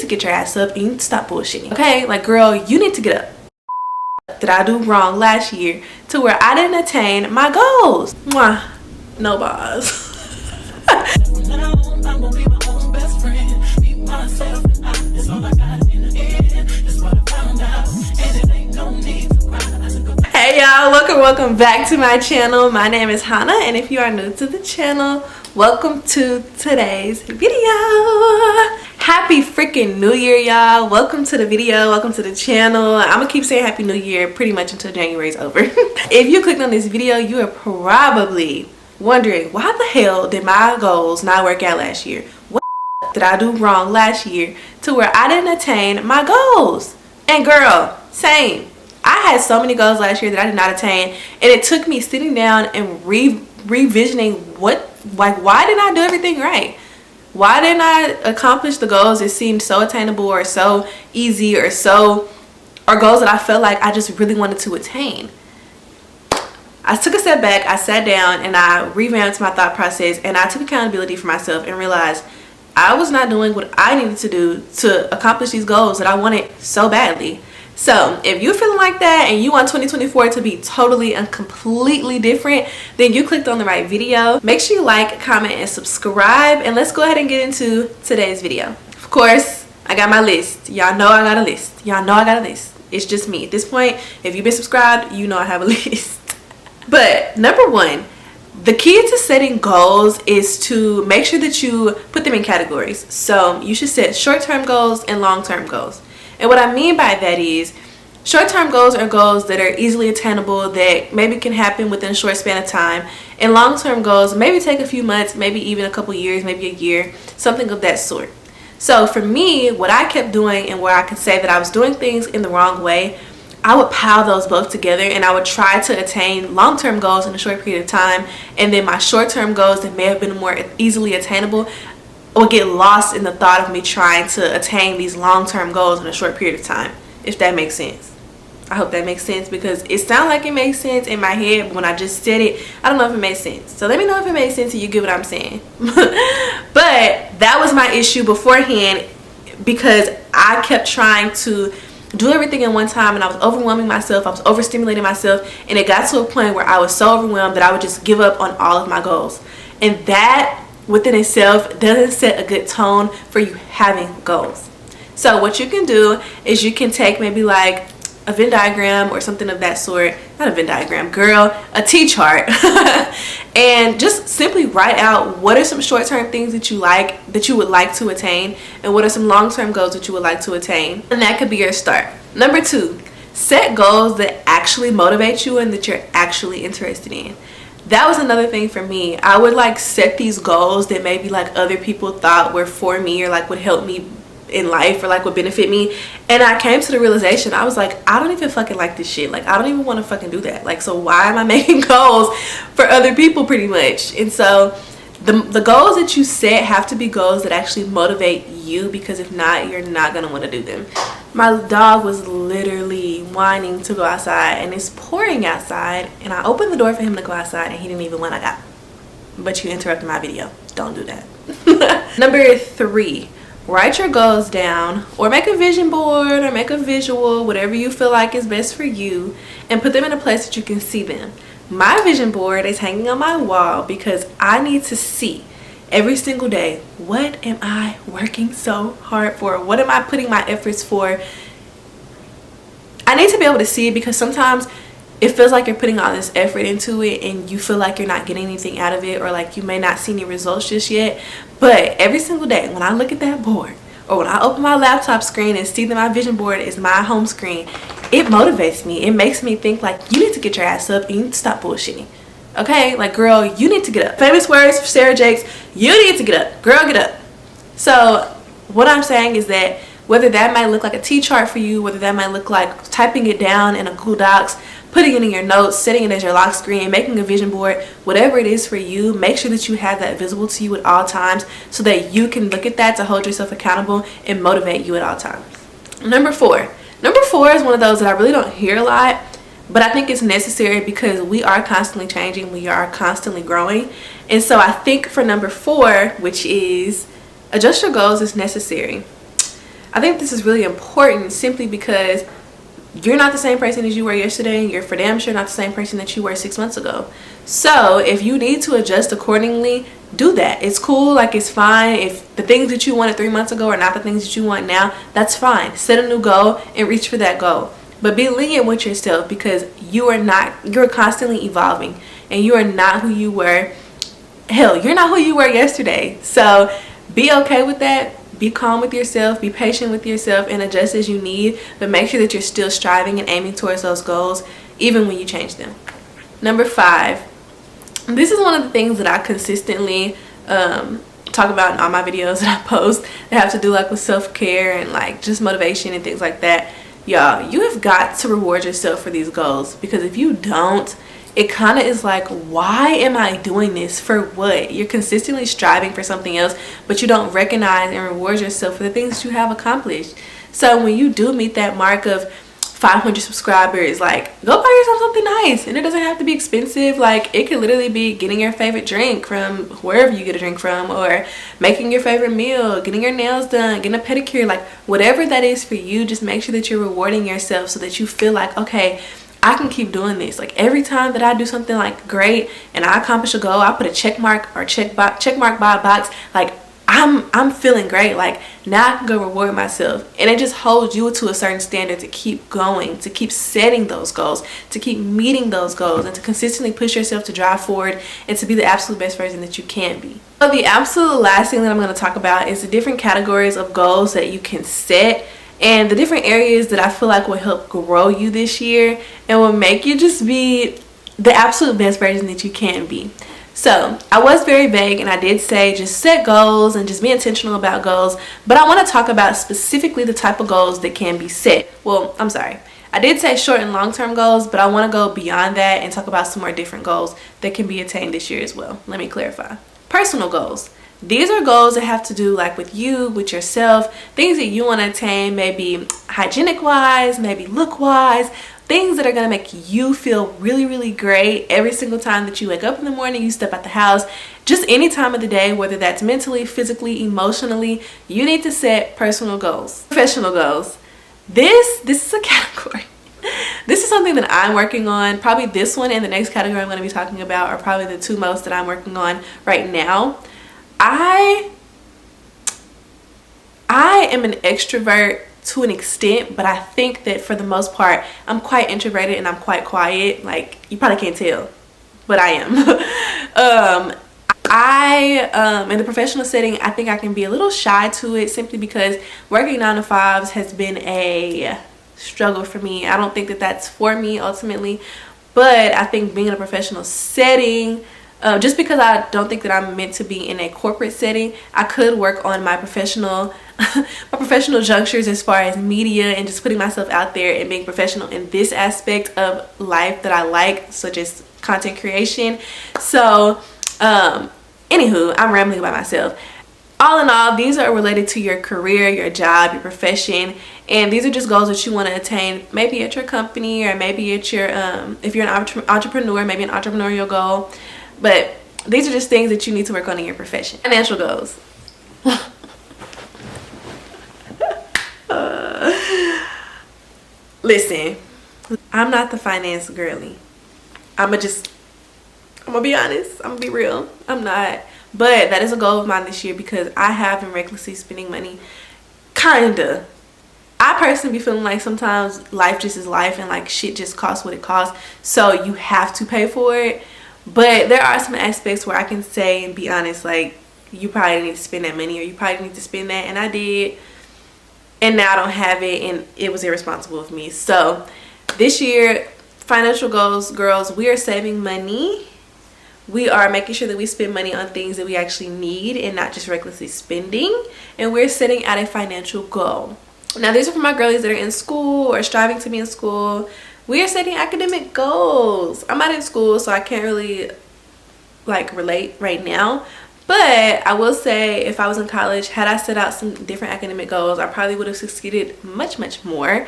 to get your ass up and you need to stop bullshitting. Okay, like girl, you need to get up. Did I do wrong last year to where I didn't attain my goals? Mwah. No bars. Hey y'all, welcome back to my channel. My name is Hannah, and if you are new to the channel, welcome to today's video. Happy freaking new year, y'all. Welcome to the video, welcome to the channel. I'm gonna keep saying happy new year pretty much until January is over. If you clicked on this video, you are probably wondering, why the hell did my goals not work out last year? What did I do wrong last year to where I didn't attain my goals? And girl, same. I had so many goals last year that I did not attain, and it took me sitting down and revisioning why didn't I do everything right? Why didn't I accomplish the goals that seemed so attainable or so easy or goals that I felt like I just really wanted to attain? I took a step back, I sat down, and I revamped my thought process, and I took accountability for myself and realized I was not doing what I needed to do to accomplish these goals that I wanted so badly. So if you're feeling like that and you want 2024 to be totally and completely different, then you clicked on the right video. Make sure you like, comment, and subscribe, and let's go ahead and get into today's video. Of course, I got my list. Y'all know I got a list. Y'all know I got a list. It's just me. At this point, if you've been subscribed, you know I have a list. But number one, the key to setting goals is to make sure that you put them in categories. So you should set short-term goals and long-term goals. And what I mean by that is short-term goals are goals that are easily attainable, that maybe can happen within a short span of time. And long-term goals maybe take a few months, maybe even a couple years, maybe a year, something of that sort. So for me, what I kept doing, and where I could say that I was doing things in the wrong way, I would pile those both together, and I would try to attain long-term goals in a short period of time, and then my short-term goals that may have been more easily attainable would get lost in the thought of me trying to attain these long-term goals in a short period of time, if that makes sense. I hope that makes sense, because it sounds like it makes sense in my head, but when I just said it, I don't know if it makes sense. So let me know if it makes sense and you get what I'm saying. But that was my issue beforehand, because I kept trying to do everything in one time, and I was overwhelming myself, I was overstimulating myself, and it got to a point where I was so overwhelmed that I would just give up on all of my goals. And that within itself doesn't set a good tone for you having goals. So what you can do is you can take maybe like a Venn diagram or something of that sort, not a Venn diagram, girl, a T-chart, and just simply write out what are some short-term things that you would like to attain, and what are some long-term goals that you would like to attain. And that could be your start. Number two, set goals that actually motivate you and that you're actually interested in. That was another thing for me. I would like set these goals that maybe like other people thought were for me, or like would help me in life, or like would benefit me, and I came to the realization, I was like, I don't even fucking like this shit. Like I don't even want to fucking do that. Like, so why am I making goals for other people, pretty much? And so the goals that you set have to be goals that actually motivate you, because if not, you're not gonna want to do them. My dog was literally whining to go outside, and it's pouring outside, and I opened the door for him to go outside, and he didn't even want to go. But you interrupted my video. Don't do that. Number three, write your goals down, or make a vision board, or make a visual, whatever you feel like is best for you, and put them in a place that you can see them. My vision board is hanging on my wall because I need to see every single day, what am I working so hard for? What am I putting my efforts for? I need to be able to see it, because sometimes it feels like you're putting all this effort into it and you feel like you're not getting anything out of it, or like you may not see any results just yet. But every single day when I look at that board, or when I open my laptop screen and see that my vision board is my home screen, it motivates me. It makes me think like, you need to get your ass up and you need to stop bullshitting. Okay, like girl, you need to get up. Famous words for Sarah Jakes, you need to get up. Girl, get up. So what I'm saying is that whether that might look like a T-chart for you, whether that might look like typing it down in a Google Docs, putting it in your notes, setting it as your lock screen, making a vision board, whatever it is for you, make sure that you have that visible to you at all times, so that you can look at that to hold yourself accountable and motivate you at all times. Number four is one of those that I really don't hear a lot, but I think it's necessary, because we are constantly changing, we are constantly growing. And so I think for number 4, which is adjust your goals, is necessary. I think this is really important simply because you're not the same person as you were yesterday, and you're for damn sure not the same person that you were 6 months ago. So if you need to adjust accordingly, do that. It's cool, like it's fine. If the things that you wanted 3 months ago are not the things that you want now, that's fine. Set a new goal and reach for that goal. But be lenient with yourself, because you're constantly evolving, and you are not who you were. Hell, you're not who you were yesterday. So be okay with that. Be calm with yourself, be patient with yourself, and adjust as you need, but make sure that you're still striving and aiming towards those goals even when you change them. Number 5, this is one of the things that I consistently talk about in all my videos that I post that have to do like with self-care and like just motivation and things like that. Y'all, you have got to reward yourself for these goals, because if you don't, it kind of is like, why am I doing this? For what? You're consistently striving for something else, but you don't recognize and reward yourself for the things that you have accomplished. So when you do meet that mark of 500 subscribers, like, go buy yourself something nice. And it doesn't have to be expensive. Like, it could literally be getting your favorite drink from wherever you get a drink from, or making your favorite meal, getting your nails done, getting a pedicure. Like, whatever that is for you, just make sure that you're rewarding yourself so that you feel like, okay, I can keep doing this. Like, every time that I do something like great and I accomplish a goal, I put a check mark by a box. Like, I'm feeling great. Like, now I can go reward myself. And it just holds you to a certain standard to keep going, to keep setting those goals, to keep meeting those goals, and to consistently push yourself to drive forward and to be the absolute best version that you can be. So the absolute last thing that I'm going to talk about is the different categories of goals that you can set, and the different areas that I feel like will help grow you this year and will make you just be the absolute best version that you can be. So I was very vague, and I did say just set goals and just be intentional about goals, but I want to talk about specifically the type of goals that can be set. Well, I'm sorry, I did say short and long-term goals, but I want to go beyond that and talk about some more different goals that can be attained this year as well. Let me clarify. Personal goals. These are goals that have to do like with you, with yourself, things that you want to attain, maybe hygienic wise, maybe look wise, things that are going to make you feel really, really great every single time that you wake up in the morning, you step out the house, just any time of the day, whether that's mentally, physically, emotionally. You need to set personal goals. Professional goals. This is a category. This is something that I'm working on. Probably this one and the next category I'm going to be talking about are probably the two most that I'm working on right now. I am an extrovert to an extent, but I think that for the most part I'm quite introverted and I'm quite quiet. Like, you probably can't tell, but I am. In the professional setting, I think I can be a little shy to it, simply because working 9 to 5s has been a struggle for me. I don't think that that's for me ultimately, but I think being in a professional setting, just because I don't think that I'm meant to be in a corporate setting, I could work on my professional junctures as far as media and just putting myself out there and being professional in this aspect of life that I like, such as content creation. So anywho, I'm rambling by myself. All in all, these are related to your career, your job, your profession, and these are just goals that you want to attain, maybe at your company, or maybe at your if you're an entrepreneur, maybe an entrepreneurial goal. But these are just things that you need to work on in your profession. Financial goals. Listen, I'm not the finance girly. I'm gonna be honest. I'm gonna be real. I'm not. But that is a goal of mine this year, because I have been recklessly spending money. Kinda. I personally be feeling like sometimes life just is life, and like shit just costs what it costs. So you have to pay for it. But there are some aspects where I can say and be honest, like, you probably need to spend that money, or you probably need to spend that, and I did, and now I don't have it, and it was irresponsible of me. So this year, financial goals, girls, we are saving money. We are making sure that we spend money on things that we actually need and not just recklessly spending, and we're setting out a financial goal. Now, these are for my girlies that are in school or striving to be in school. We are setting academic goals. I'm not in school, so I can't really like relate right now, but I will say, if I was in college, had I set out some different academic goals, I probably would have succeeded much more.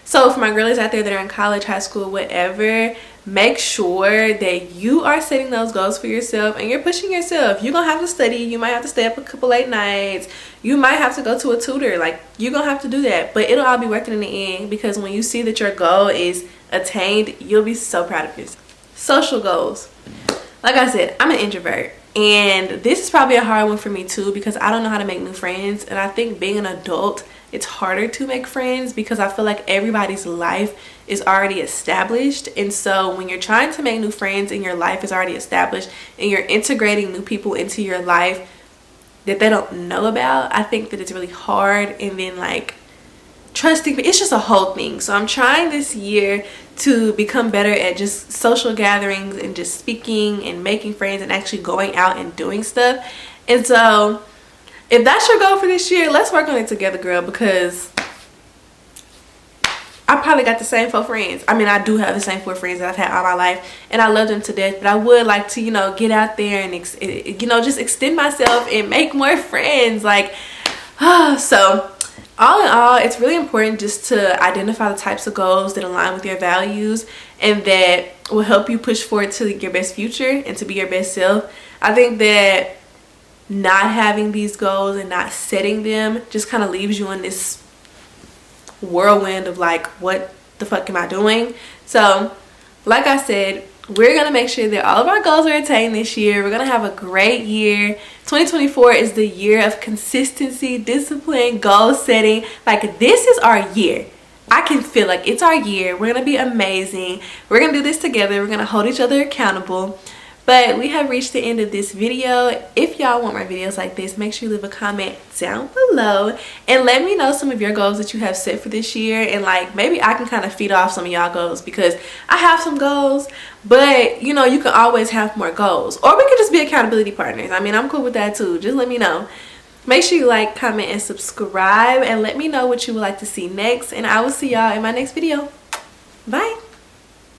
So for my girlies out there that are in college, high school, whatever, make sure that you are setting those goals for yourself and you're pushing yourself. You're gonna have to study, you might have to stay up a couple late nights, you might have to go to a tutor, like you're gonna have to do that, but it'll all be worth it in the end, because when you see that your goal is attained, you'll be so proud of yourself. Social goals. Like I said, I'm an introvert, and this is probably a hard one for me too, because I don't know how to make new friends. And I think being an adult, it's harder to make friends because I feel like everybody's life is already established. And so when you're trying to make new friends and your life is already established and you're integrating new people into your life that they don't know about, I think that it's really hard. And then like trusting, it's just a whole thing. So I'm trying this year to become better at just social gatherings and just speaking and making friends and actually going out and doing stuff. And so if that's your goal for this year, let's work on it together, girl, because I probably got the same 4 friends. I mean, I do have the same 4 friends that I've had all my life, and I love them to death, but I would like to, you know, get out there and just extend myself and make more friends. Like, so all in all, it's really important just to identify the types of goals that align with your values and that will help you push forward to your best future and to be your best self. I think that not having these goals and not setting them just kind of leaves you in this whirlwind of like, what the fuck am I doing? So like I said, we're gonna make sure that all of our goals are attained this year. We're gonna have a great year. 2024 is the year of consistency, discipline, goal setting. Like, this is our year. I can feel like it's our year. We're gonna be amazing. We're gonna do this together. We're gonna hold each other accountable. But we have reached the end of this video. If y'all want more videos like this, make sure you leave a comment down below and let me know some of your goals that you have set for this year, and like maybe I can kind of feed off some of y'all goals, because I have some goals, but you know, you can always have more goals, or we could just be accountability partners. I mean, I'm cool with that too. Just let me know. Make sure you like, comment, and subscribe, and let me know what you would like to see next, and I will see y'all in my next video. Bye.